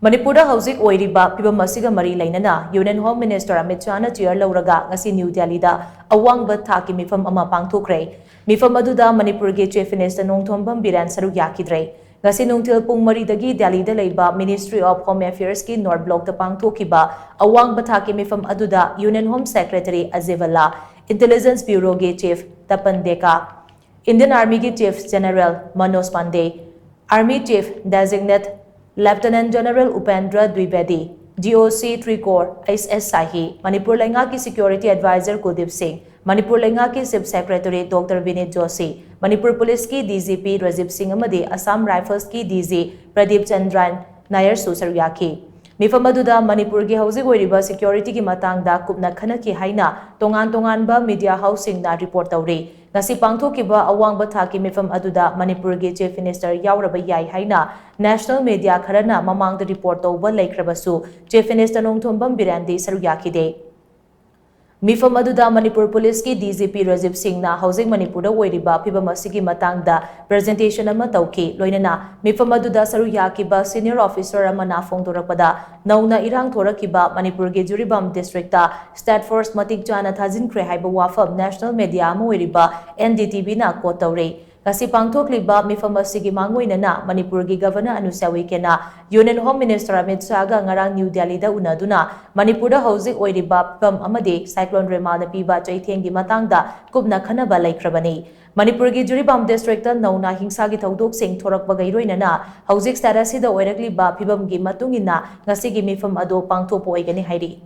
Manipur housik oiriba phivam asiga mari leinana Union Home Minister Amit Shah na chair lawraga ngasi New Delhi da Awangba Thakki Meepham ama Pangthokhre. Meepham aduda Manipur ge Chief Minister Nongthombam Biran saru yakidre. Ngasi nungtil pung mari dagi Delhi da leiba Ministry of Home Affairs ki North Block da Pangthokhiba Awangba Thakki Meepham aduda Union Home Secretary Azivala, Intelligence Bureau ge Chief Tapandeka, Indian Army ge Chief General Manoj Pandey, Army Chief Designate Lieutenant General Upendra Dwivedi, GOC 3 Corps SS Sahi, Manipur Lenga ki Security Advisor Kuldeep Singh, Manipur Lenga ki Chief Secretary Dr. Vinit Joshi, Manipur Police ki DGP Rajib Singh amadi Assam Rifles ki DG Pradeep Chandran Nair Susaryaki. Meepham aduda Manipur ki housing oiriba security ki matangda kupna khana ki haina tongan ba media housing na report tawri. Ngasi Pangthokhre Awangba Thakki Meepham aduda Manipur ge Chief Minister yauraba yai haina national media kharana mamang da report tawba laikrabasu Chief Minister Nongthombam Birandi saru yakide. Meepham aduda Manipur Police ki DGP Rajib Singh na housing Manipur da oiriba phivam asigi matangda presentation ama tawki loinana Meepham aduda saru yakiba senior officer ama na phongdorakpada nauna Irang thorakiba Manipur ge Juribam district ta state force matik chana thajinkre haiba wafam national media ama oiriba NDTV na quote tawre. Ngasi Pangthokhre Meepham asigi mangoinana Manipur gi Governor Anusawi kena Union Home Minister Amit Shah ga ngarang New Delhi da unaduna Manipur da housing oiriba pham amade cyclone Rema na piba chaithengi matangda kupna khanaba laikrabani. Manipur gi Juribam district ta nauna hingsa gi thodok sing thorakba gairoinana housing status sida oirakliba phivam gi matungina ngasi gi Meepham ado pangthopo oigani hairi.